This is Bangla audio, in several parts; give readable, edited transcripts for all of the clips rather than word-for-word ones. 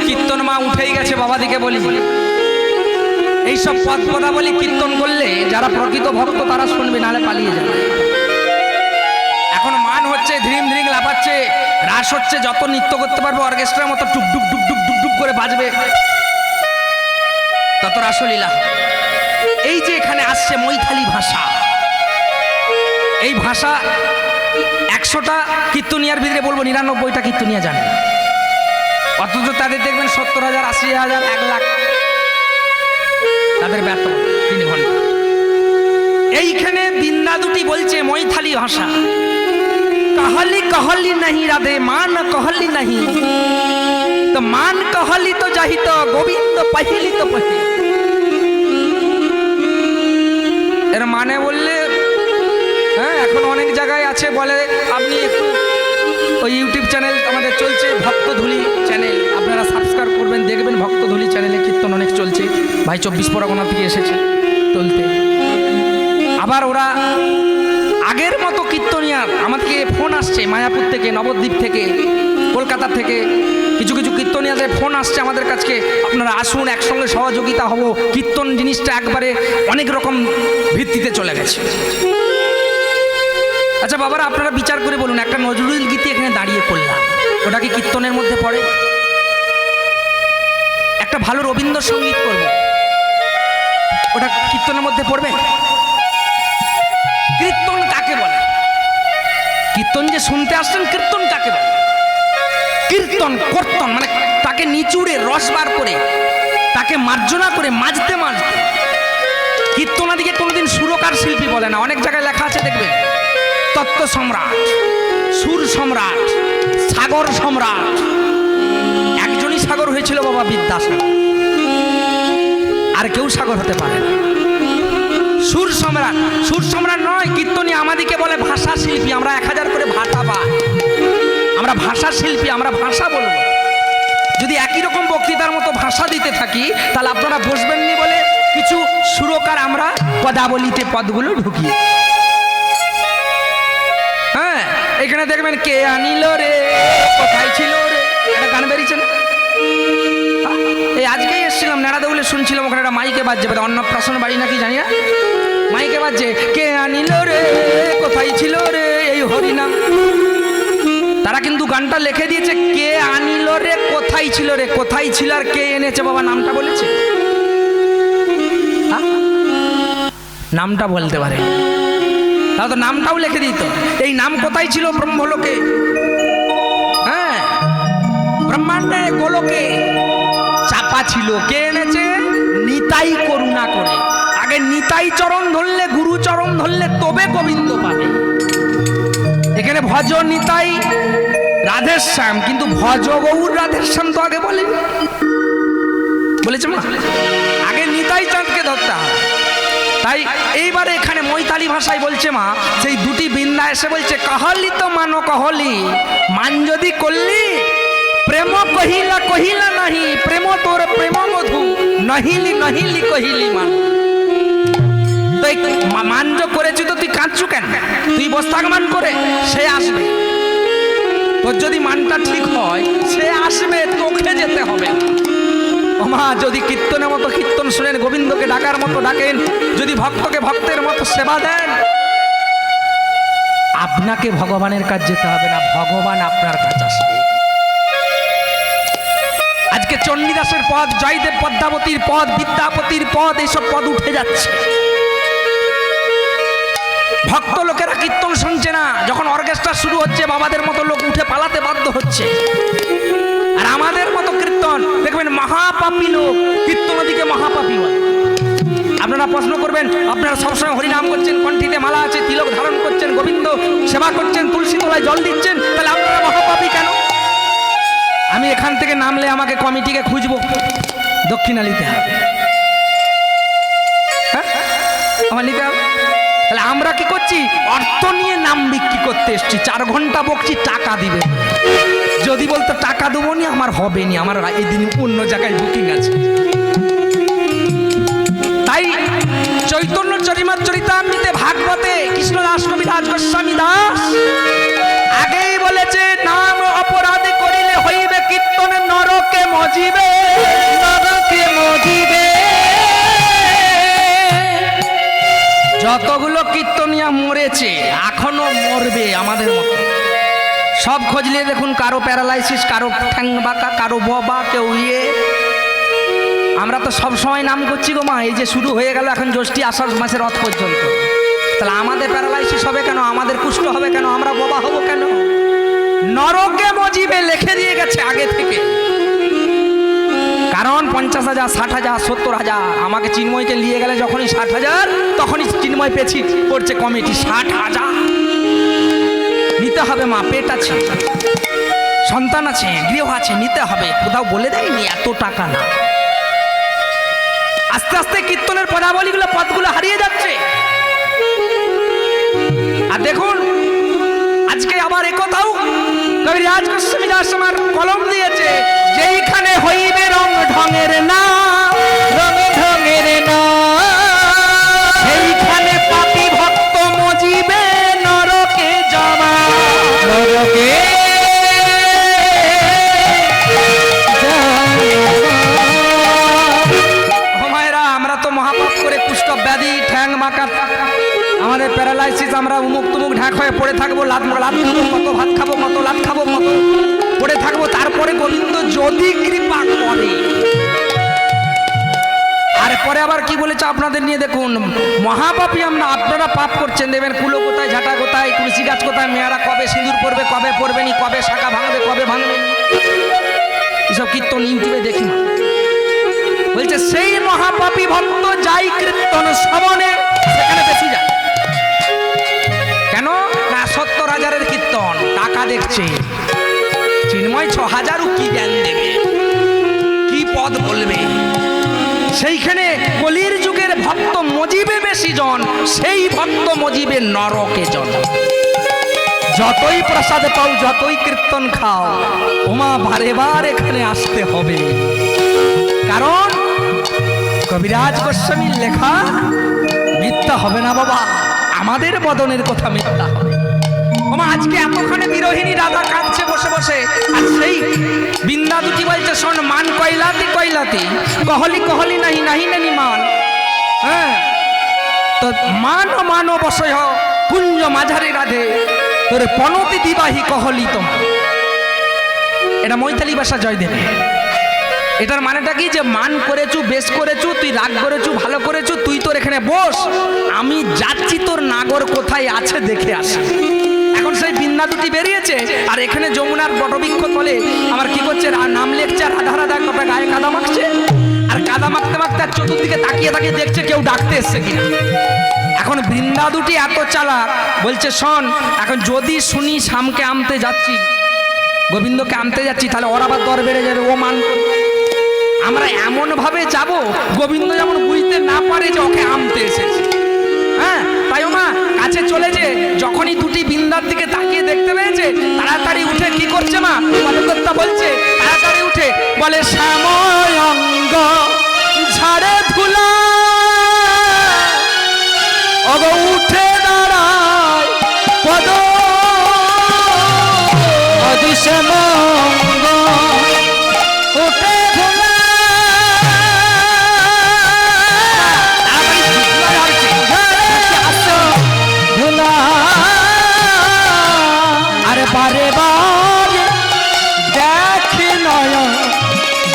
কীর্তন মা উঠেই গেছে বাবাদিকে বলি। এইসব পদ পদাবলী কীর্তন করলে যারা প্রকৃত ভক্ত তারা শুনবে, নাহলে পালিয়ে যাবে। এখন মান হচ্ছে, ধ্রিম ধ্রিং লাফাচ্ছে, রাস হচ্ছে, যত নৃত্য করতে পারবে অর্কেস্ট্রার মতো টুক ডুক ডুক ডুক ডুক ডুক করে বাজবে, তত রাসলীলা। এই যে এখানে আসছে মৈথালি ভাষা, এই ভাষা 100টা কীর্তনিয়ার ভিতরে বলবো 99টা কীর্তনিয়া জানে, অথচ তাদের দেখবেন 70,000, 80,000, 1 লাখ তাদের বেতন 3 ঘন্টা। এইখানে বিন্দা দুটি বলছে মৈথালি ভাষা, कहली कहली नहीं राधे मान कहली नहीं, तो मान कहली तो जाही तो गोविंद पहली तो पहली। এর মানে বললে হ্যাঁ, এখন অনেক জায়গায় আছে বলে আপনি একটু ওই ইউটিউব চ্যানেল আমাদের চলছে ভক্তধুলি চ্যানেল, আপনারা সাবস্ক্রাইব করবেন, দেখবেন ভক্তধুলি চ্যানেলে কীর্তন অনেক চলছে। ভাই 24 পরগনা থেকে এসেছে চলতে। আবার ওরা আগের মতো কীর্তনিয়ার, আমাদেরকে ফোন আসছে মায়াপুর থেকে, নবদ্বীপ থেকে, কলকাতা থেকে কিছু কিছু কীর্তনিয়াদের ফোন আসছে আমাদের কাছে, আপনারা আসুন একসঙ্গে সহযোগিতা হব। কীর্তন জিনিসটা একবারে অনেক রকম ভিত্তিতে চলে গেছে। আচ্ছা বাবারা, আপনারা বিচার করে বলুন, একটা নজরুল গীতি এখানে দাঁড়িয়ে করলাম, ওটা কি কীর্তনের মধ্যে পড়ে? একটা ভালো রবীন্দ্রসঙ্গীত করব, ওটা কীর্তনের মধ্যে পড়বে? কীর্তন কাকে বলে? কীর্তন যে শুনতে আসছেন, কীর্তন কাকে বলে? কীর্তন কর্তন মানে তাকে নিচুড়ে রস বার করে, তাকে মার্জনা করে মাজতে মাজতে। কীর্তনাদিকে কোনোদিন সুরকার শিল্পী বলে না। অনেক জায়গায় লেখা আছে দেখবেন, তত্ত্ব সম্রাট, সুর সম্রাট, সাগর সম্রাট। একজনই সাগর হয়েছিল বাবা বিদ্যাসাগর, আর কেউ সাগর হতে পারে না। সুর সম্রাট, সুর সম্রাট নয়, কীর্তনী আমাদিকে বলে ভাষা শিল্পী। আমরা 1000 করে ভাতা পাই, আমরা ভাষা শিল্পী, আমরা ভাষা বলবো। যদি একই রকম বক্তৃতার মতো ভাষা দিতে থাকি, তাহলে আপনারা বসবেননি বলে কিছু সুরকার আমরা পদাবলিতে পদগুলো ঢুকিয়ে। হ্যাঁ, এখানে দেখবেন কে আনিল রে, কোথায় ছিল রে, একটা গান বেরিয়েছে না? এই আজকেই এসেছিলাম নেড়াদৌলে, শুনছিলাম ওখানে একটা মাইকে বাজছে, অন্নপ্রাশন বাড়ি নাকি জানি না, মাইকে বাজছে কে আনিল রে, কোথায় ছিল রে এই হরিনাম। তারা কিন্তু গানটা লিখে দিয়েছে কে আনিল রে, কোথায় ছিল রে। কোথায় ছিল আর কে এনেছে বাবা নামটা বলেছে? নামটা বলতে পারে, তাহলে তো নামটাও লিখে দিত। এই নাম কোথায় ছিল? ব্রহ্মলোকে, হ্যাঁ, ব্রহ্মাণ্ডে গোলকে চাপা ছিল। কে এনেছে? নিতাই করুণা করে। আগে নিতাই চরণ ধরলে, গুরু চরণ ধরলে তবে গোবিন্দ পাবে। এখানে ভজ নিতাই রাধেশ্যাম, কিন্তু ভজ গৌর রাধেশ্যাম তো আগে বলে, বলেছে না, আগে নিতাই চাঁদকে ধরতে হবে। তাই এইবারে এখানে মৈথালি ভাষায় বলছে মা, সেই দুটি বৃন্দা এসে বলছে कहली तो मानो कहली, মান যদি করলি, প্রেম কহিলা কহিলা নাহি, প্রেম তোর প্রেম মধু, নহিলি নহিলি কহিলি মান। তো মাঞ্জ করেছি তো তুই কাঁদছু কেন? তুই বস্তাক মান করে, সে আসবে। তোর যদি মানটা ঠিক হয়, সে আসবে, তোকে যেতে হবে। মা যদি কীর্তনের মতো কীর্তন শুনেন, গোবিন্দকে ডাকার মতো ডাকেন, যদি ভক্তকে ভক্তের মতো সেবা দেন, আপনাকে ভগবানের কাছে যেতে হবে না, ভগবান আপনার কাছে আসবে। আজকে চণ্ডীদাসের পদ, জয়দেব পদ্মাবতীর পদ, বিদ্যাপতির পদ, এইসব পদ উঠে যাচ্ছে। ভক্ত লোকেরা কীর্তন শুনছে না, যখন অর্কেস্ট্রা শুরু হচ্ছে বাবাদের মতো লোক উঠে পালাতে বাধ্য হচ্ছে। আর আমাদের মতো কীর্তন দেখবেন মহাপাপী লোক কীর্তনদিকে মহাপাপী হয়। আপনারা প্রশ্ন করবেন, আপনারা সবসময় হরিনাম করছেন, কণ্ঠিতে মালা আছে, তিলক ধারণ করছেন, গোবিন্দ সেবা করছেন, তুলসী তলায় জল দিচ্ছেন, তাহলে আপনারা মহাপাপী কেন? আমি এখান থেকে নামলে আমাকে কমিটিকে খুঁজবো, দক্ষিণা নিতে হবে, হ্যাঁ আমার নিতে হবে। তাহলে আমরা কি করছি? অর্থ নিয়ে নাম বিক্রি করতে এসছি। 4 ঘন্টা বকছি, টাকা দিবে। যদি বলতো টাকা দেবো নি, আমার হবে নি, আমার এই দিন অন্য জায়গায় বুকিং আছে। তাই চৈতন্য চরিতামৃতে ভাগবতে কৃষ্ণদাস কবিরাজ গোস্বামী দাস আগেই বলেছে, নাম অপরাধ করিলে হইবে কীর্তন নরকে মজ। মজিবে নরকে মজিবে। যতগুলো কীর্তনিয়া মরেছে এখনো মরবে আমাদের মতো। সব খোঁজলে দেখুন কারো প্যারালাইসিস, কারো ঠ্যাং বাঁকা, কারো ববা, কেউ আমরা তো সব সময় নাম করছি গো মা। এই যে শুরু হয়ে গেল এখন জ্যৈষ্ঠী আষাঢ় মাসের রথ পর্যন্ত, তাহলে আমাদের প্যারালাইসিস হবে কেন? আমাদের কুষ্ঠ হবে কেন? আমরা ববা হব কেন? নরকে মজিবে লিখে দিয়ে গেছে আগে থেকে। কারণ 50,000, 60,000, 70,000। আমাকে চিন্ময়কে নিয়ে গেলে যখনই 60,000, তখনই চিন্ময় পেছি করছে কমিটি 60,000 নিতে হবে মা। পেট আছে, সন্তান আছে, গৃহ আছে, নিতে হবে। কোথাও বলে দেয়নি এত টাকা না। আস্তে আস্তে কীর্তনের পদাবলীগুলো, পদগুলো হারিয়ে যাচ্ছে। আর দেখুন আজকে আবার একথাও কবিরাজ গোস্বামী দাস আমার কলম দিয়েছে, যেইখানে হইবে রং ঢঙের না, রং ঢঙের না, সেইখানে পাপী ভক্ত মজিবে নরকে জমা। নরকে মায়েরা, আমরা তো মহাপাপ করে কুষ্ঠ ব্যাধি, ঠ্যাং মাকা, আমাদের প্যারালাইসিস, আমরা উমুক তুমুক ঢাক হয়ে পড়ে থাকবো, লাত খাবো মতো, ভাত খাবো মতো, লাত খাবো মতো পড়ে থাকবো। তারপরে গোবিন্দ যদি কৃপা করে, আর পরে আবার কি বলেছে আপনাদের নিয়ে দেখুন, মহাপাপী আমরা, আপনারা পাপ করছেন। দেবেন কুলো কোথায়, ঝাঁটা কোথায়, তুলসী গাছ কোথায়, মেয়েরা কবে সিঁদুর পরবে, কবে পরবেনি, কবে শাখা ভাঙবে, কবে ভাঙবে, এসব কীর্তন ইউটিউবে দেখি না। বলছে সেই মহাপাপী ভক্ত যাই কীর্তন শ্রবণে, সেখানে বেশি যায়। কেন না? 70,000-এর কীর্তন, টাকা দেখছে। চিন্ময় 6,000 কি জ্ঞান দেবে, কি পদ বলবে? সেইখানে কলির যুগের ভক্ত মজিবে বেশি জন, সেই ভক্ত মজিবে নরকে জন। যতই প্রসাদ পাও, যতই কীর্তন খাও, ওমা বারে বার এখানে আসতে হবে। কারণ কবিরাজ গোস্বামীর লেখা মিথ্যা হবে না বাবা, আমাদের বদনের কথা মিথ্যা হবে। ওমা আজকে এতক্ষণে বিরোহিনী রাধা কাঁদছে বসে বসে, আর সেই বিন্দা দুটি বলছে শোন, মান কয়লাতি কয়লাতি, কহলি কহলি নাহি নাহি নানি মান। হ্যাঁ, তো মান মান বসয় কুঞ্জ মাঝারে রাধে, তোরে পনতি দিবাহি কহলি তোমার। এটা মৈথালি ভাষা জয়দেব। এটার মানেটা কি? যে মান করেছু, বেশ করেছু, তুই রাগ করেছু, ভালো করেছু, তুই তোর এখানে বস, আমি যাচ্ছি তোর নাগর কোথায় আছে দেখে আসি। এখন সেই বিন্দা দুটি বেরিয়েছে, আর এখানে যমুনার বটবৃক্ষ তলে আমার কি করছে, নাম লেখছে, রাধা রাধা কটা গায়ে কাদা মাখছে, আর কাদা মাখতে মাখতে আর চতুর্দিকে তাকিয়ে তাকিয়ে দেখছে কেউ ডাকতে এসছে কিনা। এখন বৃন্দা দুটি এত চালাক, বলছে শোন, এখন যদি শুনি শামকে আনতে যাচ্ছি, গোবিন্দকে আনতে যাচ্ছি, তাহলে ওর আবার দর বেড়ে যাবে, ও মান করবে। আমরা এমন ভাবে যাব গোবিন্দ যেমন বুঝতে না পারে যে ওকে আনতে এসেছে। হ্যাঁ, তাই মা কাছে চলে যে যখনই দুটি বিন্দার দিকে তাকিয়ে দেখতে পেয়েছে, তাড়াতাড়ি উঠে কি করছে মা, মানবতা বলছে, তাড়াতাড়ি উঠে বলে শ্যাময়ঙ্গ ঝাড়ে ধুলা, অগ উঠে দাঁড়ায় পদ অদিশমঙ্গ উঠে ধুলা, ধুলা, আরে বারে বারে দেখে নয়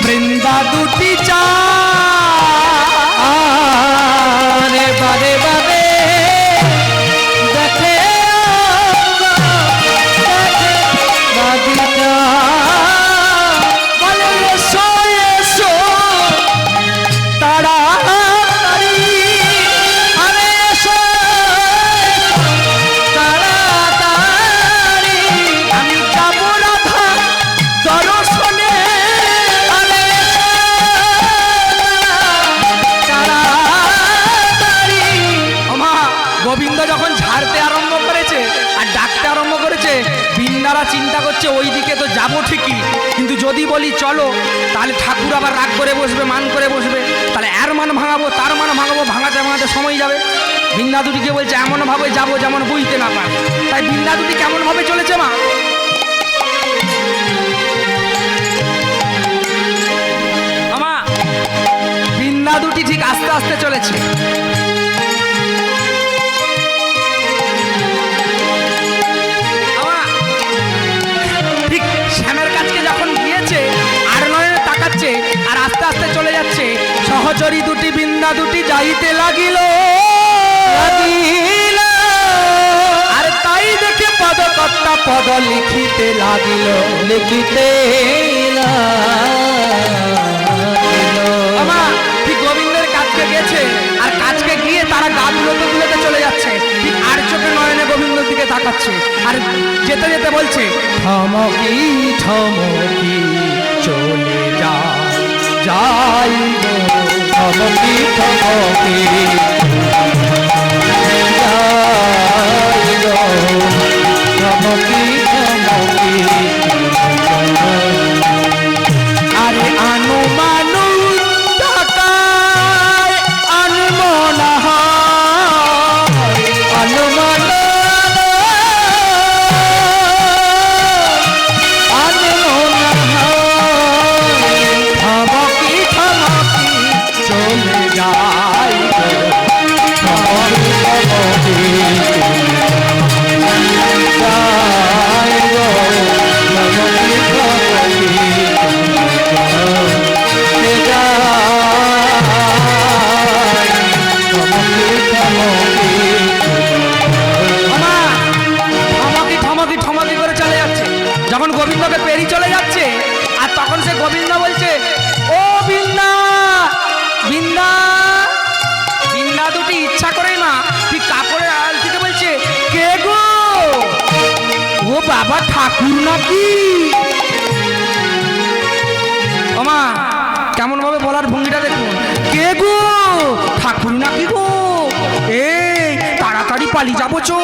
বৃন্দা দুটি চা, আরে বারে বারে দেখে বাদিটা, বলে এসো এসো তাড়াতাড়ি, আরে এসো তাড়াতাড়ি, আমি যাবো রাধা দর্শনে, আরে এসো তাড়াতাড়ি। ওমা গোবিন্দ যখন ঝাড়তে আরম্ভ করেছে আর ডাকতে আরম্ভ করেছে, বিন্দারা চিন্তা করছে ওই দিকে তো যাবো ঠিকই, কিন্তু যদি বলি চলো, তাহলে ঠাকুর আবার রাগ করে বসবে, মান করে বসবে, তাহলে এর মান ভাঙাবো, তার মান ভাঙাবো, ভাঙাতে ভাঙাতে সময় যাবে। বিন্দা দুটিকে বলছে এমন ভাবে যাবো যেমন বুঝতে না পারে। তাই বিন্দা দুটি কেমন ভাবে চলেছে মা, আসতে চলেছে। আমা, ঠিক শ্যামের কাছকে যখন গিয়েছে আর নয়নে তাকাচ্ছে আর আস্তে আস্তে চলে যাচ্ছে, সহচরী দুটি বৃন্দা দুটি যাইতে লাগিল। আর তাই দেখে পদকর্তা পদ লিখিতে লাগিল। আমা, ঠিক গোবিন্দের কাছকে গেছে আর কাছকে গিয়ে তারা গা দুলোতে দুলোতে চলে যাচ্ছে, ঠিক আর চোখে নয়নে গোবিন্দর দিকে তাকাচ্ছে আর যেতে যেতে বলছে, থমকি থমকি চলে যা যাই গো, থমকি থমকি যাই গো, থমকি থমকি। আরে আনুমানু টাকায় আনমনা হয়, আনুমান আনমনা হয়, থমকি থমকি চলে যাই গো, থমকি থমকি যাই গো, থমকি থমকি যখন গোবিন্দকে পেরিয়ে চলে যাচ্ছে আর তখন সে গোবিন্দ বলছে, ও বৃন্দা বৃন্দা। বৃন্দা দুটি ইচ্ছা করেই মা ঠিক কাপড়ের আড়াল থেকে বলছে, কে গো? ও বাবা, ঠাকুর নাকি? ও মা, কেমন ভাবে বলার ভঙ্গিটা দেখুন, কে গো? ঠাকুর নাকি গো? এই তাড়াতাড়ি পালিয়ে যাবো চো,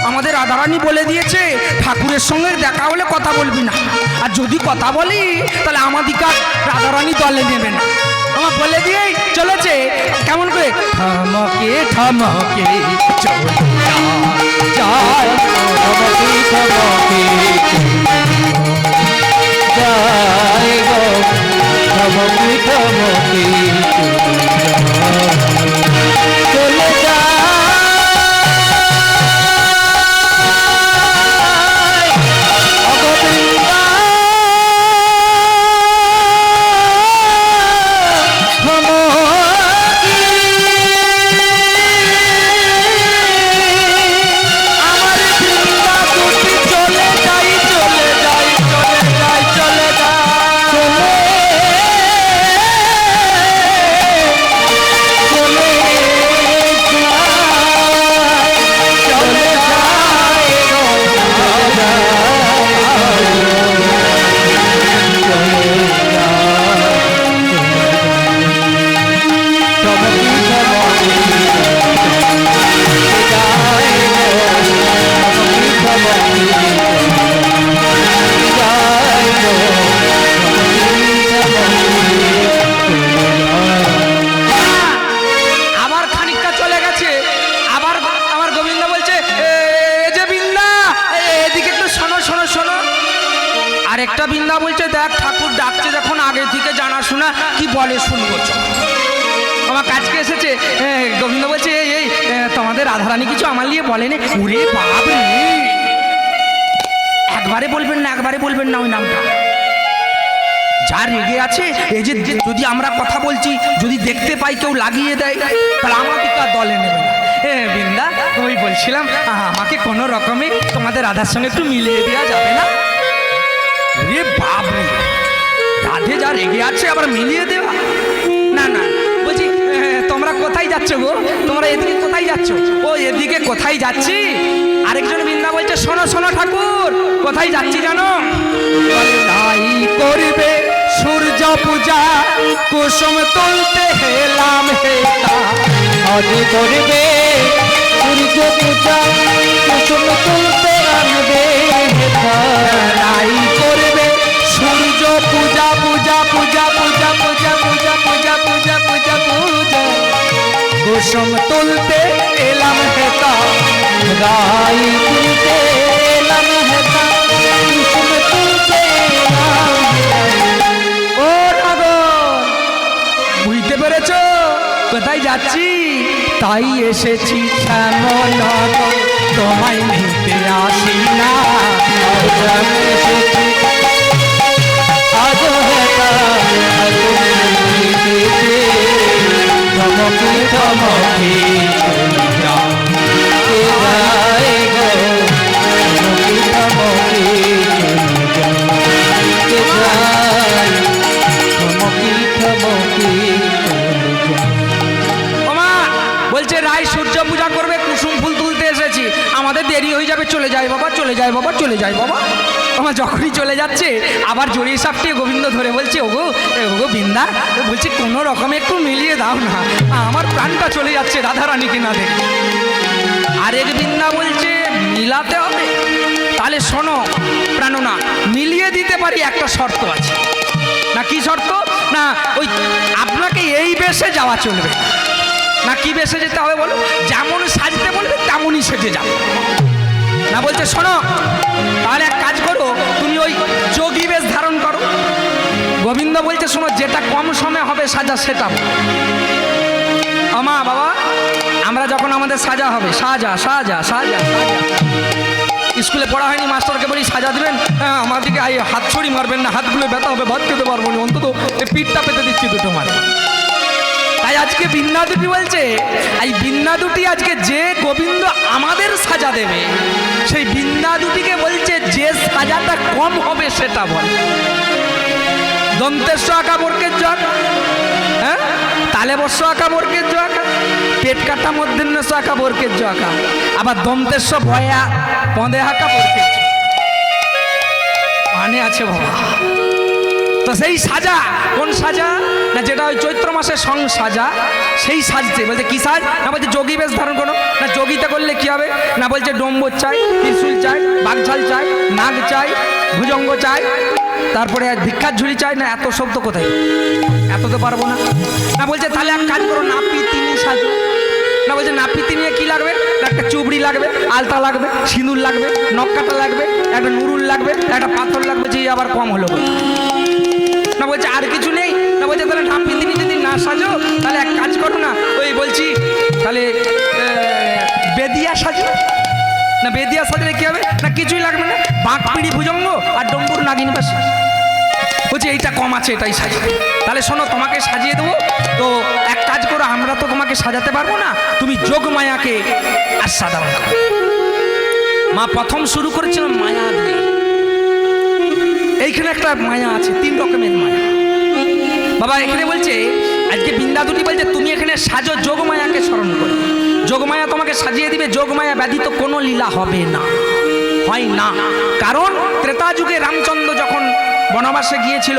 আমাদের রাধারানী বলে দিয়েছে ঠাকুরের সঙ্গে দেখা হলে কথা বলবি না, আর যদি কথা বলি তাহলে আমাদিকে রাধারানী দলে নেবে না। আমার বলে দিয়েই চলেছে কেমন করে, থমকে থমকে চলে যায়, থমকে থমকে যায় গো, থমকে থমকে চলে যায়। আরেকটা বৃন্দা বলছে, দেখ ঠাকুর ডাকছে যখন আগে থেকে জানাশোনা কি বলে শুনবো। আমার কাছকে এসেছে, গোবিন্দ বলছে, এই তোমাদের রাধারানী কিছু আমার নিয়ে বলেনি। ওরে বাবা, একবারে বলবেন না, একবারে বলবেন না ওই নামটা। যা রেগে আছে, এই যে যদি আমরা কথা বলছি যদি দেখতে পাই কেউ লাগিয়ে দেয় তাহলে আমাদেরকে আর দলে নেবে না। বৃন্দা, ওই বলছিলাম আমাকে কোনো রকমে তোমাদের রাধার সঙ্গে একটু মিলিয়ে দেওয়া যাবে না? রে বাবরে, রাধে যা রেগে আছে আবার মিলিয়ে দেওয়া? না না, বলছি তোমরা কোথায় যাচ্ছ গো? তোমরা এদিকে কোথায় যাচ্ছ? ও এদিকে কোথায় যাচ্ছি? আরেকজন বৃন্দা বলছে, শোনো শোনো ঠাকুর, কোথায় যাচ্ছি জানো? নাই করবে সূর্য পূজা, কুসুম তুলতে হেলাম হেতা। আজ করবে সূর্য পূজা, কুসুম তুলতে আনবে হেতা। নাই করবে সূর্য পূজা, পূজা পূজা পূজা পূজা পূজা পূজা পূজা পূজা পূজা, কুসুম তুলতে এলাম হেতা। গাই তুলতে এলাম হেতা, কুসুম তুলতে এলাম। ও নগর, বুঝতে পেরেছ? কোথায় যাচ্ছি? তাই এসেছি শ্যামলা গো, তোমায় নিতে আসি না। আমি এসেছি আজ হেতা ধমকি ধমকি চলে যাও, কে যায় গো ধমকি ধমকি চলে যাও, কে যায় ধমকি ধমকি চলে যাও। ওমা বলছে রায় সূর্য পূজা করবে, কুসুম ফুল তুলতে এসেছি, আমাদের দেরি হয়ে যাবে, চলে যাই বাবা, চলে যাই বাবা, চলে যাই বাবা। আমার যখনই চলে যাচ্ছে আবার জড়িয়ে সাপটিয়ে গোবিন্দ ধরে বলছে, ওগো ওগো বৃন্দা, বলছি কোনো রকমে একটু মিলিয়ে দাও না, আমার প্রাণটা চলে যাচ্ছে রাধারানীকে না দেখে। আরেক বৃন্দা বলছে মিলাতে হবে, তাহলে শোনো প্রাণনা, মিলিয়ে দিতে পারি, একটা শর্ত আছে। না কি শর্ত? না ওই আপনাকে এই বেশে যাওয়া চলবে না। কি বেশে যেতে হবে বলো? যেমন সাজতে বলবে তেমনই সেজে যাও। না বলছে শোনো, তাহলে এক কাজ করো, তুমি ওই যোগী বেশ ধারণ করো। গোবিন্দ বলছে শোনো, যেটা কম সময় হবে সাজা সেটা বলো। আমা বাবা, আমরা যখন আমাদের সাজা হবে, সাজা সাজা সাজা সাজা, স্কুলে পড়া হয়নি, মাস্টারকে বলি সাজা দিবেন, হ্যাঁ আমার দিকে হাত ছড়ি মারবেন না, হাতগুলো ব্যথা হবে, ভাত খেতে পারবো না, অন্তত এই পিঠটা পেতে দিচ্ছি দুটো মারে। তাই আজকে বিন্না দুটি বলছে, এই বিন্না দুটি আজকে যে গোবিন্দ আমাদের সাজা দেবে, সেই বিন্না দুটিকে বলছে যে সাজাটা কম হবে সেটা বল। দন্তেশ্ব আঁকা বর্গের জগ, হ্যাঁ তালে বর্ষ আঁকা বর্গের জগ, পেট কাটা মধ্যন্যস্ব আঁকা বর্গের জগ, আবার দন্তেশ্ব ভয়া পদে আঁকা বর্গের জগ, মানে আছে বাবা। তো সেই সাজা কোন সাজা? না যেটা ওই চৈত্র মাসের সং সাজা, সেই সাজতে বলছে কি সাজ? না বলছে যোগী বেশ ধারণ করো। না যোগীতে করলে কি হবে? না বলছে ডম্বর চাই, ত্রিশূল চাই, বাঘঝাল চাই, নাগ চাই, ভুজঙ্গ চাই, তারপরে ভিক্ষার ঝুড়ি চাই। না এত শব্দ কোথায়, এত তো পারবো না। না বলছে তাহলে এক কাজ করো, নাপি তিনি সাজো। না বলছে নাপিতি নিয়ে কি লাগবে? একটা চুবড়ি লাগবে, আলতা লাগবে, সিঁদুর লাগবে, নক্কাটা লাগবে, একটা নুরুল লাগবে, একটা পাথর লাগবে, যে আবার কম হলো। না বলছে আর কিছু নেই। না বলছে তাহলে নাপিতি যদি না সাজো, তাহলে এক কাজ করো না, ওই বলছি তাহলে বেদিয়া সাজো। না বেদিয়া সাজলে কি হবে? না কিছুই লাগবে না, বাঁক পিড়ি ভুজঙ্গ আর ডম্বুর নাগিনী বাস। বলছে এইটা কম আছে, এটাই সাজো। তাহলে শোনো, তোমাকে সাজিয়ে দেবো, তো এক কাজ করো, আমরা তো তোমাকে সাজাতে পারবো না, তুমি যোগমায়াকে আস্বাদন করো। মা প্রথম শুরু করেছিল মায়া দিয়ে। এইখানে একটা মায়া আছে, 3 রকমের মায়া বাবা। এখানে বলছে আজকে বৃন্দা দুটি বলছে তুমি এখানে সাজো, যোগমায়াকে স্মরণ করো, যোগমায়া তোমাকে সাজিয়ে দিবে। যোগমায়া ব্যতীত কোনো লীলা হবে না, হয় না। কারণ ত্রেতা যুগে রামচন্দ্র যখন বনবাসে গিয়েছিল,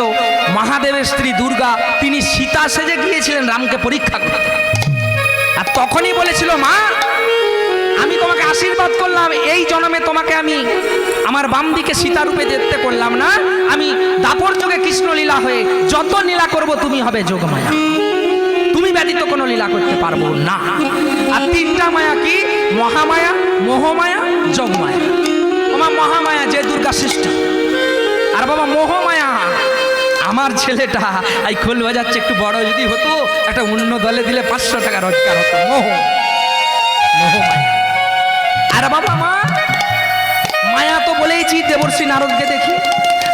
মহাদেবের স্ত্রী দুর্গা তিনি সীতা সেজে গিয়েছিলেন রামকে পরীক্ষা করতে। আর তখনই বলেছিল, মা আমি তোমাকে আশীর্বাদ করলাম, এই জন্মে তোমাকে আমি আমার বাম দিকে সীতারূপে দেখতে করলাম না, আমি দাপর যুগে কৃষ্ণলীলা হয়ে যত লীলা করব তুমি হবে যোগমায়া, তুমি ব্যতীত কোনো লীলা করতে পারবো না। আর 3টা মায়া কি? মহামায়া, মোহমায়া, যোগমায়া। আমার মহামায়া যে দুর্গা সৃষ্টি, আর বাবা মোহমায়া আমার ছেলেটা এই খোল বাজাচ্ছে, একটু বড় যদি হতো, একটা অন্য দলে দিলে 500 টাকা রোজগার হতো। মোহমায়া। আর বাবা মা মায়া তো বলেইছি দেবর্ষি নারদকে দেখি।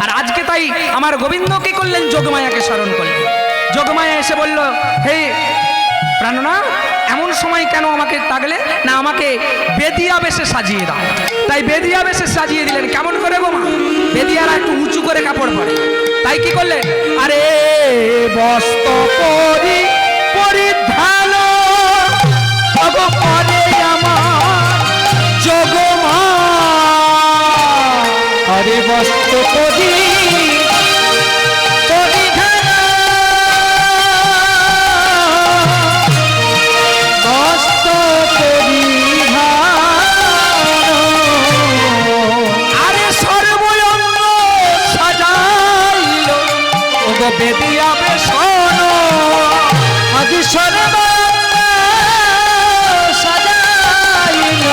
আর আজকে তাই আমার গোবিন্দ কি করলেন? যোগমায়াকে স্মরণ করলেন। যোগমায়া এসে বলল, হে প্রাণনা, এমন সময় কেন আমাকে ডাকলে? না আমাকে বেদিয়া বেশে সাজিয়ে দাও। তাই বেদিয়া বেশে সাজিয়ে দিলেন। কেমন করে গো মা? বেদিয়ারা একটু উঁচু করে কাপড় পরে। তাই কি করলেন? আরে বস্ত্র পরি পরিধান করে আমার যোগমা, হরে বস্ত্র পরি পরিধান, বস্ত্র পরিধান, আরে সর্বঙ্গ সাজাইল ওগো বেদিয়া বেশন, আদি সর্ব সাজাইল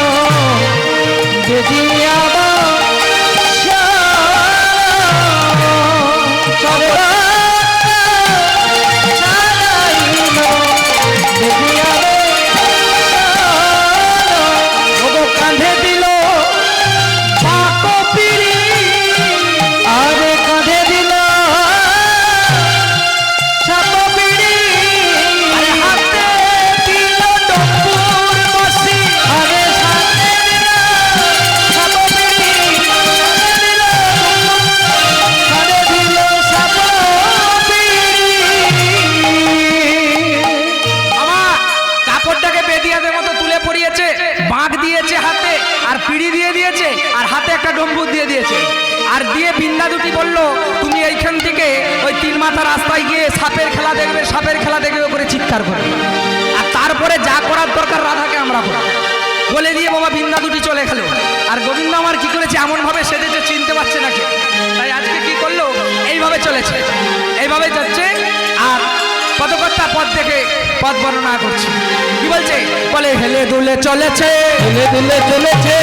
বেদিয়া সর্ব সাজাইল বেদিয়া মাথা রাস্তায় গিয়ে সাপের খেলা দেখবে, সাপের খেলা দেখবে করে চিৎকার করে। আর তারপরে যা করার দরকার রাধাকে আমরা করি, বলে দিয়ে বাবা বৃন্দা দুটি চলে গেল। আর গোবিন্দ আমার কি করেছে, এমনভাবে সেজেছে চিনতে পারছে নাকি, তাই আজকে কি করলো, এইভাবে চলেছে, এইভাবে যাচ্ছে। আর পদকর্তা পদ দেখে পদ বর্ণনা করছে, কি বলছে, বলে হেলে দুলে চলেছে, হেলে দুলে চলেছে,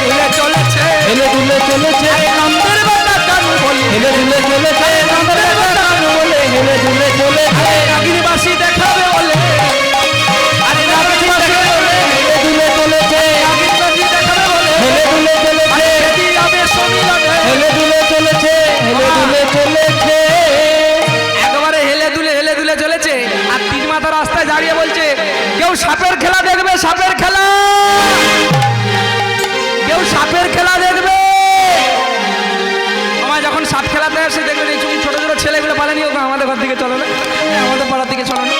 হেলে চলেছে, হেলে দুলে চলেছে, নন্দের বাটা গান বলি, হেলে দুলে চলেছে, নন্দের বাটা গান বলে হেলে দুলে চলেছে, নাগিনীবাসী দেখাবে বলে, আরে নাগিনীবাসী বলে, হেলে দুলে চলেছে, নাগিনীবাসী দেখাবে বলে, হেলে দুলে চলেছে, যদি হবে সমীরণে, হেলে দুলে চলেছে, হেলে দুলে চলেছে। একেবারে হেলে দুলে চলেছে। আর তিন মাথা রাস্তায় দাঁড়িয়ে বলছে, কেউ সাপের খেলা দেখবে, সাপের খেলা, কেউ সাপের খেলা দেখবে। আমার যখন সাপ খেলাতে আসে দেখবেন এই ছোট ছোট ছেলেগুলো পালানি, ওকে আমাদের ঘর থেকে চলো না, আমাদের পাড়ার দিকে চলো না।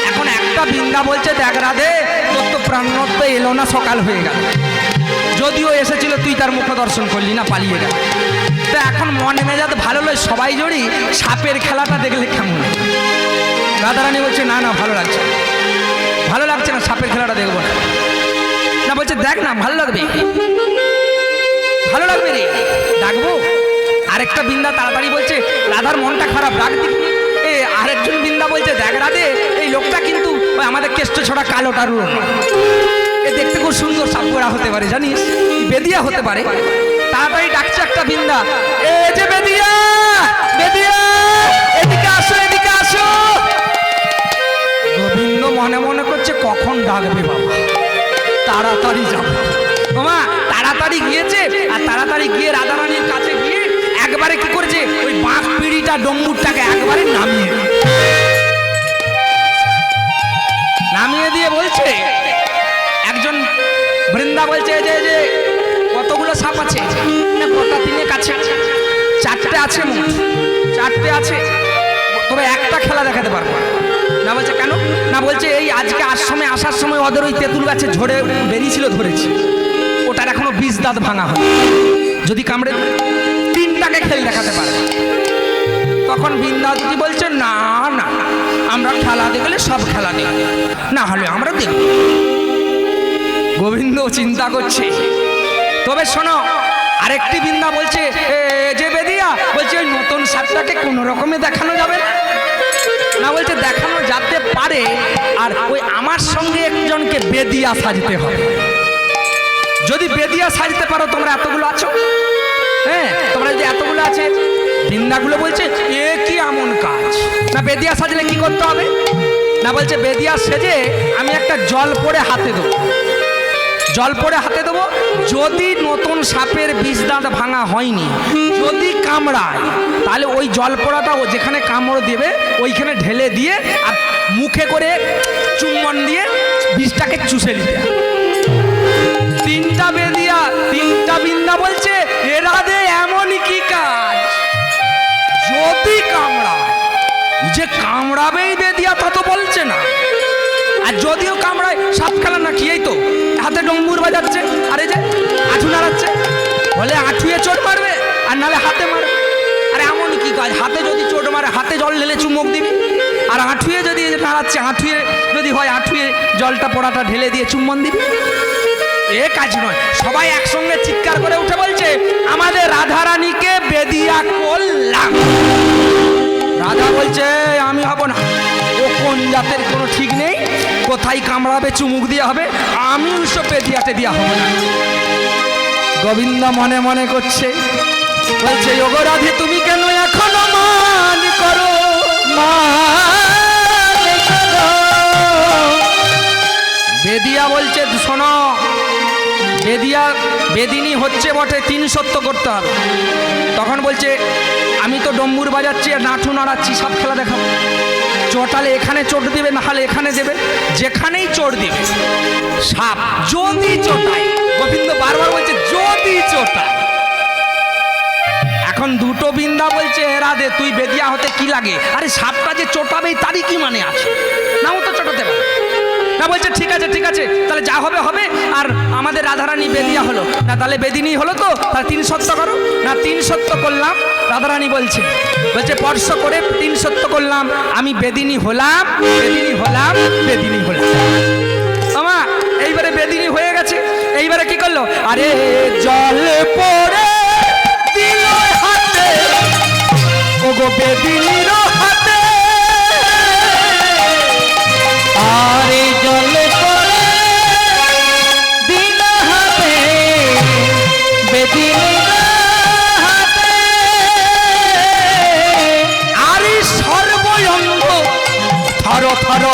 এখন একটা বৃন্দা বলছে, দেখ রাধে, তোর তো প্রাণত্ব এলো না, সকাল হয়ে গেল, যদিও এসেছিল তুই তার মুখ দর্শন করলি না, পালিয়ে গেল। তো এখন মনে মেজাজ ভালো লয়, সবাই জড়ি সাপের খেলাটা দেখলে কেমন। রাধারানী বলছে, না না ভালো লাগছে না, ভালো লাগছে না, সাপের খেলাটা দেখবো না। না বলছে, দেখ না ভালো লাগবে, ভালো লাগবে রে, ডাকবো। আরেকটা বৃন্দা তাড়াতাড়ি বলছে, রাধার মনটা খারাপ, ডাক দিবি। এ আরেকজন বৃন্দা বলছে, দেখ রাধে, এই লোকটা কিন্তু ওই আমাদের কেষ্ট ছড়া কালোটার না, এ দেখতে খুব সুন্দর, সাপ করা হতে পারে, জানিস, বেদিয়া হতে পারে। তাড়াতাড়ি ডাকছে একটা বৃন্দা, এ যে বেদিয়া, বেদিয়া, এদিকে আসো, এদিকে আসো। গোবিন্দ মনে মনে করছে, কখন ডাকবে বাবা, তাড়াতাড়ি যাবো। বাবা তাড়াতাড়ি গিয়েছে, আর তাড়াতাড়ি গিয়ে রাধারানীর কাছে গিয়ে একবারে কি করেছে, ওই বাঁশ পিড়িটা ডম্বুরটাকে একবারে নামিয়ে দিয়ে বলছে, একজন বৃন্দা বলছে, যে যে কতগুলো সাপ আছে, না গোটা তিনে কাছে, চারটে আছে, মোট চারটে আছে, তবে একটা খেলা দেখাতে পারবো না। বলছে কেন, না বলছে এই আজকে আসার সময় ওদের ওই তেঁতুল গাছে ঝরে বেরিয়েছিল, ধরেছি, ওটার এখনো বীজ দাঁত ভাঙা হয়, যদি কামড়ে তিনটাকে খেল দেখাতে পারে। তখন বৃন্দা দুটি বলছে, না না, আমরা খেলা দেখলে সব খেলা দেখব, না হলে আমরা দেখব। গোবিন্দ চিন্তা করছে। তবে শোনো, আরেকটি বৃন্দা বলছে, যে বেদিয়া, বলছে ওই নতুন সাপটাকে কোনো রকমে দেখানো যাবে না, না বলছে দেখানো যেতে পারে, আর ওই আমার সঙ্গে একজনকে বেদিয়া সাজতে হবে। যদি বেদিয়া সাজতে পারো, তোমরা এতগুলো আছো, হ্যাঁ তোমরা যদি এতগুলো আছে, বৃন্দাগুলো বলছে, এ কি এমন কাজ, না বেদিয়া সাজলে কি করতে হবে, না বলছে বেদিয়া সেজে আমি একটা জল পড়ে হাতে দেবো, জল পড়ে হাতে দেবো, যদি নতুন সাপের বিষ দাঁত ভাঙা হয়নি, যদি কামড়ায়, তাহলে ওই জল পড়াটা ও যেখানে কামড় দেবে ওইখানে ঢেলে দিয়ে, আর মুখে করে চুম্বন দিয়ে বিষটাকে চুষে নিতে। তিনটা বেদিয়া, তিনটা বৃন্দা বলছে, এরা দে এমনই কি কাজ, যদি কামড়ায়, যে কামড়াবেই বেদিয়া তা তো বলছে না, আর যদিও কামড়ায়, সাপ খেলা না কি, এই তো হাতে ডম্বুর বাজাচ্ছে, আরে যে আঁঠু নাড়াচ্ছে, বলে আঁঠুয়ে চোট মারবে, আর নালে হাতে মারবে। আরে এমন কি কাজ, হাতে যদি চোট মারে, হাতে জল ঢেলে চুমুক দিবি, আর আঁঠুয়ে যদি নাড়াচ্ছে, আঁঠুয়ে যদি হয়, আঁঠুয়ে জলটা পড়াটা ঢেলে দিয়ে চুম্বন দিবি, এ কাজ নয়। সবাই একসঙ্গে চিৎকার করে উঠে বলছে, আমাদের রাধারানীকে বেদিয়া করলাম। রাধা বলছে, আমি হব না, ও কোন জাতের কোনো ঠিক নেই, কোথায় কামড়াবে চুমুক দেওয়া হবে, আমি ওইসব বেদিয়াতে দেওয়া হবে না। গোবিন্দ মনে মনে করছে, বলছে, ওগো রাধে, তুমি কেন এখনো মান করো, বেদিয়া বলছে, শোনো, বেদিয়া বেদিনী হচ্ছে বটে, 3 সত্য করতে হবে। তখন বলছে, আমি তো ডম্বুর বাজাচ্ছি আর নাঠু নাড়াচ্ছি, সব খেলা দেখাবো, চোটালে এখানে চোট দিবে, না হলে এখানে দেবে, যেখানেই চোট দিবে সাপ যদি চোটায়, গোবিন্দ বারবার বলছে যদি চোটায়। এখন দুটো বৃন্দা বলছে, রাধে তুই বেদিয়া হতে কি লাগে, আরে সাপটা যে চোটাবে তারই কি মানে আছে, নাও তো চোটাতে পারে না। বলছে ঠিক আছে ঠিক আছে, তাহলে যা হবে হবে, আর আমাদের রাধারানী বেদিয়া হলো না, তাহলে বেদিনী হলো তো, তাহলে 3 সত্য করো না। 3 সত্য করলাম। রাধারানী বলছে, বলছে স্পর্শ করে 3 সত্য করলাম, আমি বেদিনী হলাম, বেদিনী হলাম, বেদিনী হলাম। আমা এইবারে বেদিনী হয়ে গেছে, এইবারে কি করলো, আরে জল পড়ে দিল হাতে, ওগো বেদিনীর হাতে, আরে জল পড়ে দিল হাতে, বেদিনীর হাতে, আরে সর্বঙ্গ থর থর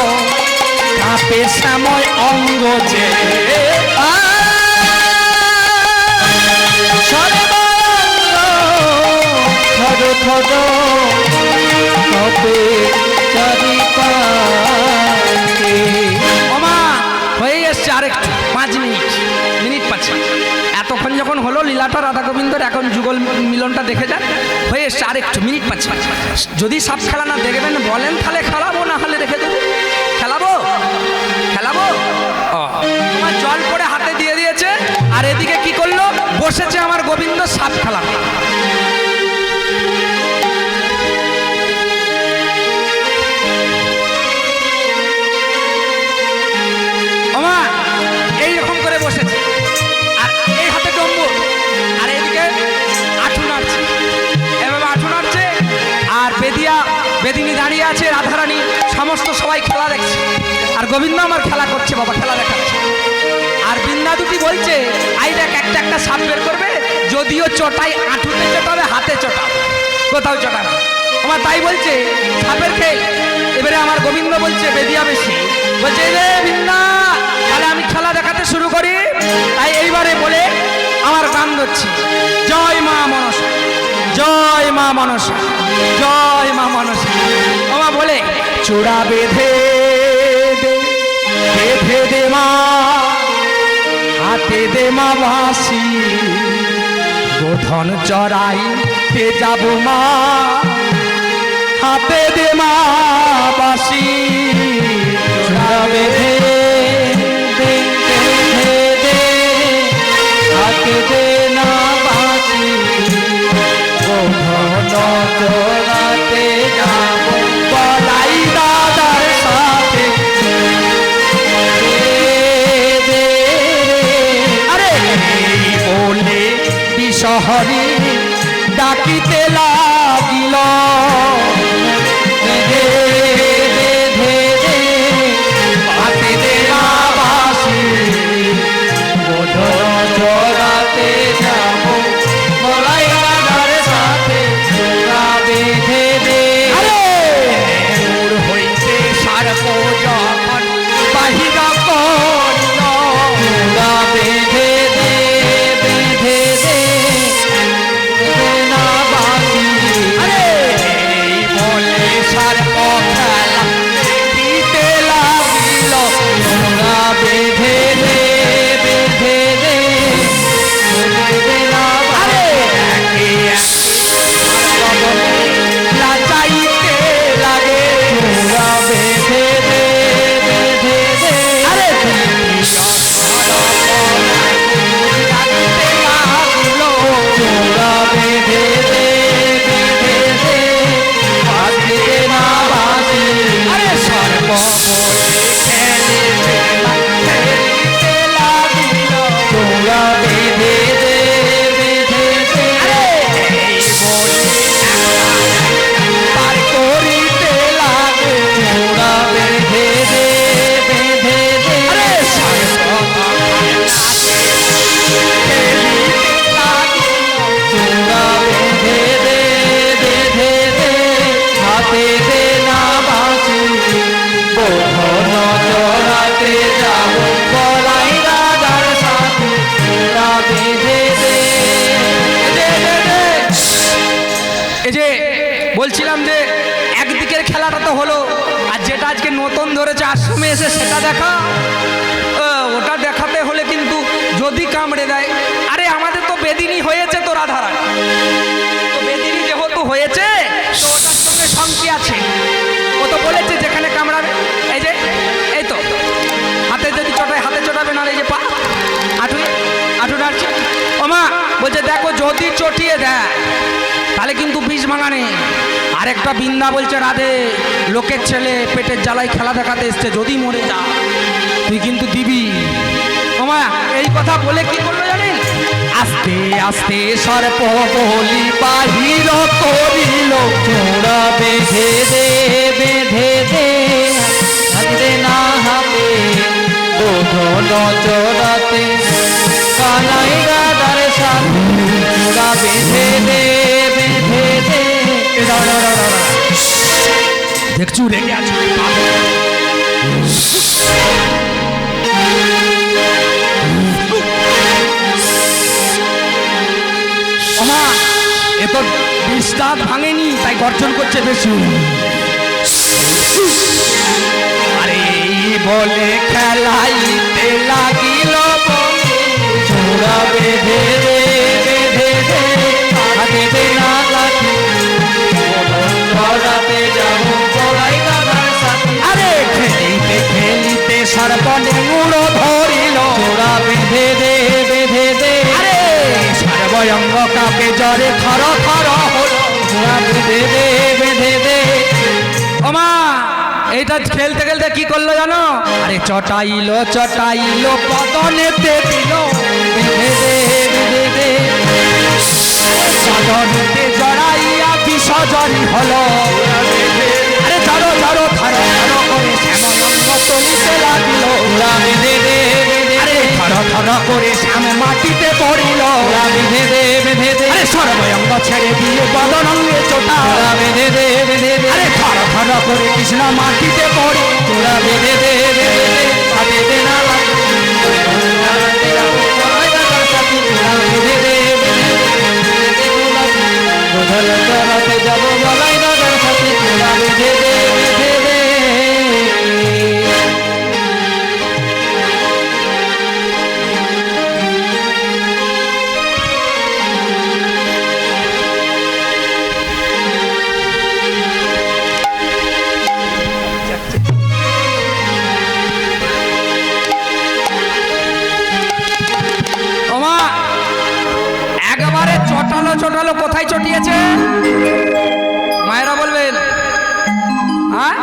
কাঁপে শ্যাময় অঙ্গ যে, সর্বাঙ্গ থর থর কপে চারিপাশে। ওমা হয়ে এসছে আরেকটু 5 মিনিট 5 এতক্ষণ যখন হলো লীলাটা রাধা গোবিন্দর, এখন যুগল মিলনটা দেখে যান, হয়ে এসছে আরেকটু মিনিট 5। যদি সাপ খেলা না দেখবেন বলেন তাহলে খেলাবো, না হলে রেখে দেবো। খেলাবো খেলাবো ও তোমার জল পড়ে হাতে দিয়ে দিয়েছে, আর এদিকে কি করলো, বসেছে আমার গোবিন্দ সাপ খেলা। ওমা এইরকম করে বসেছে, আর এই হাতে ডম্বুর, আর এদিকে আঁঠু নাড়ছে, এভাবে আঁঠু নাড়ছে, আর বেদিনী দাঁড়িয়ে আছে, রাধারানী সমস্ত সবাই খেলা দেখছে, আর গোবিন্দ আমার খেলা করছে, বাবা খেলা দেখাচ্ছে। আর বৃন্দা দুটি বলছে, আই দেখ একটা একটা সাপ বের করবে, যদিও চটাই আঁঠুতে চটাবে, হাতে চটাবে, কোথাও চটাবে। আমার তাই বলছে সাপের খেল। এবারে আমার গোবিন্দ বলছে বেদিয়া বেশি, বলছে রে বৃন্দা, তাহলে আমি খেলা দেখাতে শুরু করি। তাই এইবারে বলে আমার গান ধরছি, জয় মা মনসা, জয় মা মনসা, জয় মা মনসা। আমার বলে চূড়া বেঁধে দে, বেঁধে দে মা, হাতে দে মা বাঁশি, গোধন চড়াইতে যাব মা, হাতে দে মা বাঁশি, চূড়া বেঁধে দে, বেঁধে দে, হাতে দে না বাঁশি, গোধন চড়াতে যাব বলাই দাদার সাথে। দে। আরে এই বলে বিশহরি ডাকিতে লাগিল, বেঁধে বেঁধে দে, হাতে দে মা বাঁশি, গোধন চড়াতে যাব বলাই দাদার সাথে, চূড়া বেঁধে দে। আরে দূর হইতে সার্প যখন বাহিরা করিল, চূড়া বেঁধে দে, বেঁধে দে, বেঁধে না বাঁশি। আরে এই বলে সার্প খেলা দিতে লাগিল, চূড়া বেঁধে দে, বেঁধে দে, বেঁধে না আরে বাঁশি। একে লাচাইতে লাগে, চূড়া বেঁধে দে, বেঁধে দে, আরে চূড়া বেঁধে দে, বেঁধে দে, হাতে দে না বাঁশি। আরে সর্ব বলে খেলিতে লাগিল, চূড়া বেঁধে দে, বেঁধে দে, আরে এই বলে পার করিতে লাগে, চূড়া বেঁধে দে, বেঁধে দে, আরে সর্ব খেলিতে লাগিল, চূড়া বেঁধে দে, বেঁধে দে, হাতে দে না বাঁশি, গোধন চড়াতে যাব বলাই দাদার সাথে, চূড়া বেঁধে দে। এই যে বলছিলাম যে একদিকের খেলাটা তো হলো, আর যেটা আজকে নতুন ধরেছে আশ্রমে এসে সেটা দেখা, ওটা দেখাতে হলে কিন্তু যদি কামড়ে দেয়, আরে আমাদের তো বেদিনী হয়েছে তো রাধারানী, তো বেদিনী যেহেতু হয়েছে তো ওটার সঙ্গে সংখ্যা আছে, ও তো বলেছে যেখানে কামড়াবে, এই যে এই তো হাতে যদি চটায় হাতে চটাবে, না এই যে পা আঁটু আঁটু নাড়ছে। ও মা বলছে দেখো যদি চটিয়ে দেয় তাহলে কিন্তু বিষ ভাঙা নেই, আরেকটা বিন্দা বলছে রাধে লোকের ছেলে পেটের জ্বালায় খেলা দেখাতে এসছে, যদি মরে যা তুই কিন্তু দিবি। ওমা এই কথা বলে কি করলো জানেন, আস্তে আস্তে সর্প বলি বাহির করিল, চূড়া বেঁধে দে বেঁধে দে হাতে না হাতে বোধন চোরাতে কানাই রাধার সাথে চূড়া বেঁধে দে বেঁধে দে। দেখছু রেগে আছে ওমা এ তো বিস্তার ভাঙেনি তাই গর্জন করছে বেশি। আরে এই বলে খেলাইতে লাগিল চূড়া বেঁধে দে বেঁধে দে হাতে দে না লাঠি বোধন চোরাতে যাবো চড়াই রাধার সাথে। আরে খেলিতে খেলিতে সর্বলিঙ্গুড় ধরিল, চূড়া বেঁধে দে বেঁধে দে আরে সর্বঙ্গ কাকে জ্বরে থর থর হলো। চূড়া বেঁধে দে বেঁধে দে। ওমা এইটা খেলতে খেলতে কি করলো জানো, আরে চটাইলো চটাইলো বদনেতে দিল, বেঁধে দে বেঁধে দে বদনেতে জড়াইয়া বিসর্জনী হলো। আরে জড়ো জড়ো থর থর করে শ্যামলঙ্গ তলিতে লাগিল, চূড়া বেঁধে দে বেঁধে আরে থর থর করে শ্যাম মাটিতে পড়িল। চূড়া বেঁধে দে বেঁধে দে আরে সর্বঙ্গ ছেড়ে দিয়ে বদনঙ্গে চোটা, চূড়া বেঁধে দে বেঁধে দে আরে থর থর করে কৃষ্ণ মাটিতে পড়ে। চূড়া বেঁধে দে বেঁধে দে হাতে দে না লাঠি চড়াতে যাবো চড়াই রাধার সাথে। চূড়া বেঁধে দে বেঁধে দে বোধন চড়াতে যাবো চড়াই রাধার সাথে। চূড়া বেঁধে দে বেঁধে দে। ওমা একবারে চটালো চটালো, কোথায় চটিয়েছে মায়েরা বলবেন? হ্যাঁ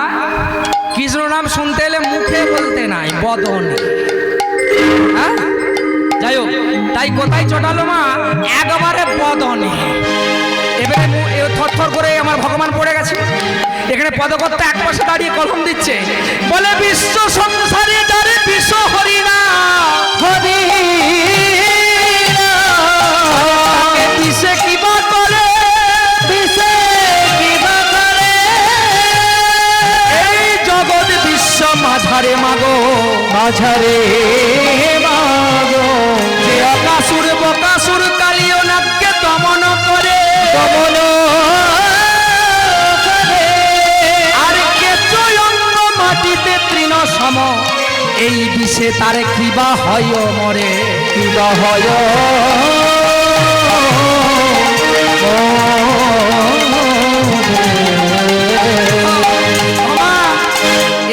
কৃষ্ণ নাম শুনতে এলে মুখে বলতে নাই বদনে। হ্যাঁ যাই হোক, তাই কোথায় চটালো মা, একবারে বদনে। এবারে থরথর করে আমার ভগবান পড়ে গেছে, এখানে পদকর্তা এক পাশে দাঁড়িয়ে কলম দিচ্ছে, বলে বিশ্ব সংসারে যারে বিশ্ব হরিনা হরি দিশে কিবা করে, দিশে কিবা করে এই জগৎ বিশ্ব মাঝারে মাগো, মাঝারে মাগো যে অকাসুর বকাসুর কালিও নাককে দমন করে, কমল করে আর কেঁচো অঙ্গ মাটিতে তৃণ সম, এই বিষে তারে কিবা হয় মরে। কিবা হয় বাবা,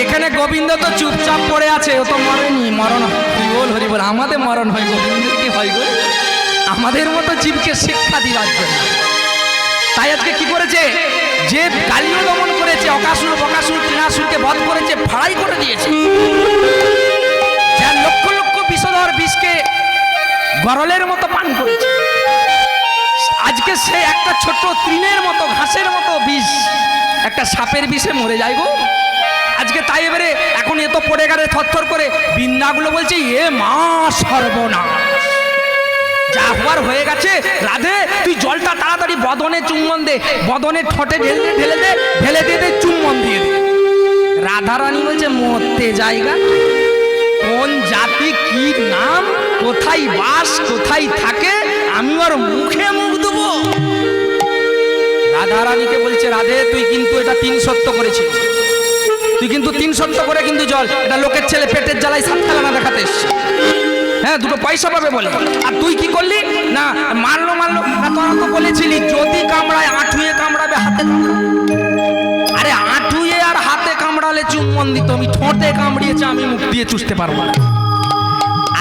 এখানে গোবিন্দ তো চুপচাপ পড়ে আছে, ও তো মরেনি, মরণ কি বল হরি বল, আমাদের মরণ হয়, গোবিন্দ কি হয় গো, আমাদের মতো জীবকে শিক্ষা দিবার জন্য। তাই আজকে কি করেছে, যে কালিও দমন করেছে, অকাসুর বকাসুর তৃণাসুরকে বধ করেছে, ফাড়াই করে দিয়েছে, যার লক্ষ লক্ষ বিষধর বিষকে গরলের মতো পান করেছে, আজকে সে একটা ছোট তৃণের মতো ঘাসের মতো বিষ একটা সাপের বিষে মরে যায় গো আজকে। তাই এবারে এখন এ তো পড়ে গেলে থরথর করে, বিন্দাগুলো বলছে এ মা সর্বনাশ, যা হওয়ার হয়ে গেছে। রাধে তুই জলটা তাড়াতাড়ি বদনে চুম্বন দে, বদনে ঠোঁটে ঢেলে দে, ঢেলে দে, ঢেলে দিয়ে দে, চুম্বন দিয়ে দে। রাধারানী বলছে মরতে জায়গা, কোন জাতি, কি নাম, কোথায় বাস, কোথায় থাকে, আমি ওর মুখে মুখ দেবো। রাধারানীকে বলছে রাধে তুই কিন্তু এটা 3 সত্য করেছিস, তুই কিন্তু 3 সত্য করে কিন্তু জল, এটা লোকের ছেলে পেটের জ্বালায় সাত খেলা না দেখাতে এসছে, হ্যাঁ 2 পয়সা পাবে বলে, আর তুই কি করলি না, মারলো না, তোরা তো বলেছিলি যদি কামড়ায় আঁঠুয়ে কামড়াবে হাতে কামড়াবে। আরে আঁঠুয়ে আর হাতে কামড়ালে চুম্বন দিত, আমি ঠোঁটে কামড়িয়েছে, আমি মুখ দিয়ে চুষতে পারবো না।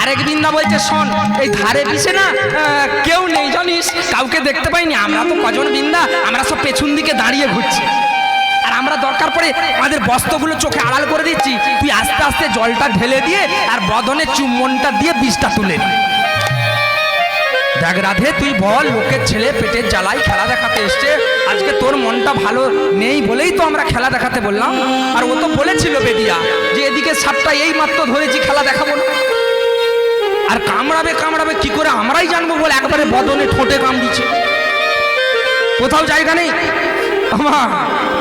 আরে আরেক বিন্দা বলছে শোন, এই ধারে পিছে না কেউ নেই জানিস, কাউকে দেখতে পাইনি। আমরা তো কজন বিন্দা, আমরা সব পেছন দিকে দাঁড়িয়ে ঘুরছি, আর আমরা দরকার পড়ে আমাদের বস্ত্রগুলো চোখে আড়াল করে দিচ্ছি। তুই আস্তে আস্তে জলটা ঢেলে দিয়ে আর বদনে চুম্বনটা দিয়ে বিষটা তুলে নি। দেখ রাধে, তুই বল, লোকের ছেলে পেটের জ্বালাই খেলা দেখাতে এসছে, আজকে তোর মনটা ভালো নেই বলেই তো আমরা খেলা দেখাতে বললাম। আর ও তো বলেছিল বেদিয়া যে এদিকে সাপটা এই মাত্র ধরেছি, খেলা দেখাবো না। আর কামড়াবে কামড়াবে কি করে আমরাই জানবো বলে একবারে বদনে ঠোঁটে কামড়িছে, কোথাও জায়গা নেই। আমার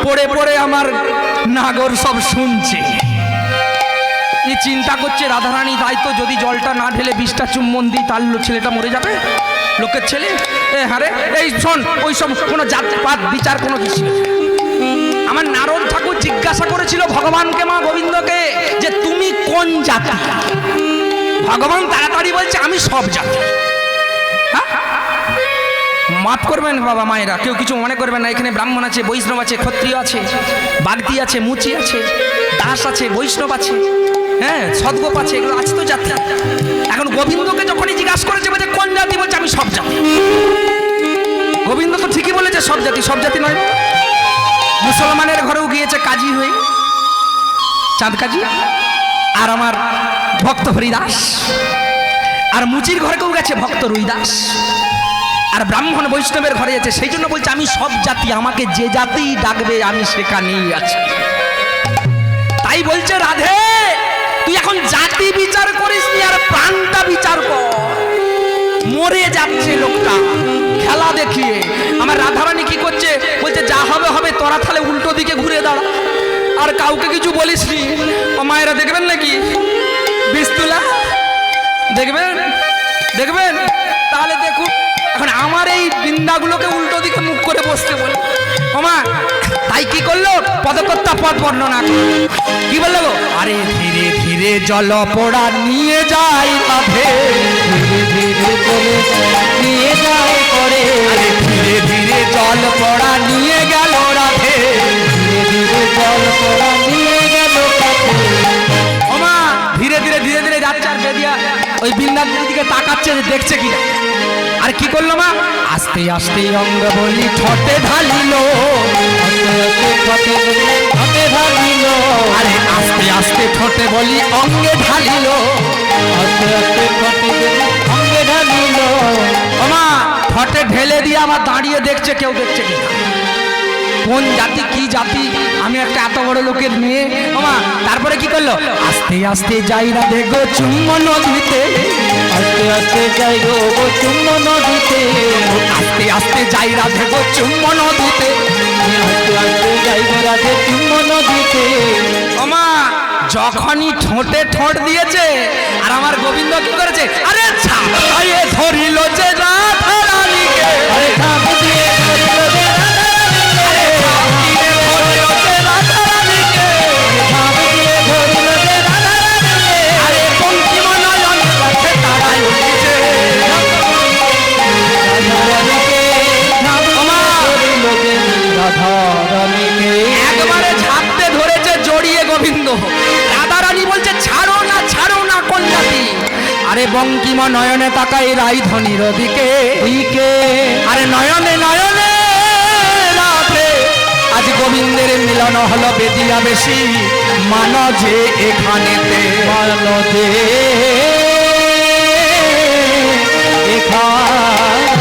পড়ে পড়ে আমার নাগর সব শুনছে। এই চিন্তা করছে রাধারানী, তাই তো যদি জলটা না ঢেলে বিষটা চুম্বন দিই তার ছেলেটা মরে যাবে, লোকের ছেলে। হ্যাঁ রে, এই শোন, ওই সব কোনো জাতপাত বিচার কোনো কিছু নেই। আমার নারদ ঠাকুর জিজ্ঞাসা করেছিল ভগবানকে, মা গোবিন্দকে, যে তুমি কোন জাতি? ভগবান তাড়াতাড়ি বলছে আমি সব জাতি। মাফ করবেন বাবা মায়েরা, কেউ কিছু মনে করবেন না। এখানে ব্রাহ্মণ আছে, বৈষ্ণব আছে, ক্ষত্রিয় আছে, বাগদি আছে, মুচি আছে, দাস আছে, বৈষ্ণব আছে, হ্যাঁ সদ্গোপ আছে, এগুলো আছে তো জাতি। এখন গোবিন্দকে যখনই জিজ্ঞাসা করেছে বলছে কোন জাতি, বলছে আমি সব জাতি। গোবিন্দ তো ঠিকই বলেছে সব জাতি, সব জাতি নয়। মুসলমানের ঘরেও গিয়েছে কাজী হয়ে, চাঁদ কাজী, আর আমার ভক্ত হরিদাস, আর মুচির ঘরেও গেছে ভক্ত রুইদাস, আর ব্রাহ্মণ বৈষ্ণবের ঘরে আছে। সেই জন্য বলছে আমি সব জাতি, আমাকে যে জাতি ডাকবে আমি সেখানেই আছি। তাই বলছে রাধে, তুই এখন জাতি বিচার করিস নি, আর প্রাণটা বিচার কর। মরে যাচ্ছে লোকটা খেলা দেখিয়ে। আমার রাধারানী কি করছে, বলছে যা হবে হবে, তোরা তাহলে উল্টো দিকে ঘুরে দাঁড়া, আর কাউকে কিছু বলিস নি। ও মায়েরা দেখবেন নাকি বিস্তুলা, দেখবেন দেখবেন, তাহলে দেখুন। এখন আমার এই বৃন্দাগুলোকে উল্টো দিকে মুখ করে বসতে বলে ওমা, তাই কি করলো, পদকর্তা পদ বর্ণনা কি বললো গো, আরে ধীরে ধীরে জল পোড়া নিয়ে যাই রাধে, ধীরে ধীরে চলে নিয়ে যায় করে, আরে ধীরে ধীরে জল পোড়া নিয়ে গেল রাধে, ধীরে ধীরে জল পড়া নিয়ে গেল কাছে। ওমা ধীরে ধীরে ধীরে ধীরে যাচ্ছে, আর বেদিয়া ওই বৃন্দাবনের দিকে তাকাচ্ছে যে দেখছে কিনা। আর কি করলো মা, আস্তে আস্তে অঙ্গ বলি ঠোঁটে ঢালিল, আস্তে আস্তে ঠোঁটে ঠোঁটে ঢালিল, আরে আস্তে আস্তে ঠোঁটে বলি অঙ্গে ঢালিল, আস্তে আস্তে ঠোঁটে অঙ্গে ঢালিল। ওমা ঠোঁটে ঢেলে দিয়ে আমার দাঁড়িয়ে দেখছে কেউ দেখছে কিনা, কোন জাতি কি জাতি, আমি একটা এত বড় লোকের মেয়ে। ওমা তারপরে কি করলো, আস্তে আস্তে যাই রাধে গো চুম্বন দিতে, আস্তে আস্তে যাই গো চুম্বন দিতে, আস্তে আস্তে যাই রাধে গো চুম্বন দিতে, আস্তে আস্তে যাই গো রাধে চুম্বন দিতে। ওমা যখনই ঠোঁটে ঠোঁট দিয়েছে, আর আমার গোবিন্দ কি করেছে, আরে ছাড়িয়ে ধরিল যে রাধা রানীকে, আরে ধাপ দিয়ে ধরিল যে ধরিল যে রাধা রানীকে, ধাপ দিয়ে ধরিল যে রাধা রানীকে, আরে পঙ্কিম নয়ন দেখে তারাই উঠেছে, রাধা রানীকে ধাপ দিয়ে ধরিল যে রাধা রানীকে। একবারে ঝাপতে ধরেছে জড়িয়ে গোবিন্দ। রাধা রানী বলছে ছাড়ো না কোন জাতি, আরে বঙ্কিম নয়নে তাকাই রাইধনির দিকে, দিকে আরে নয়নে নয়নে রাধে, আজ গোবিন্দের মিলন হলো বেদিয়া বেশি, মানো যে এখানেতে, মানো যে এখানে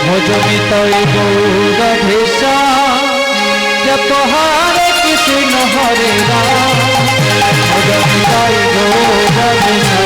ভজমিত গৌর ভেষা, জপ হরে কৃষ্ণ হরে রাম, ভজমিত গৌর ভেষা।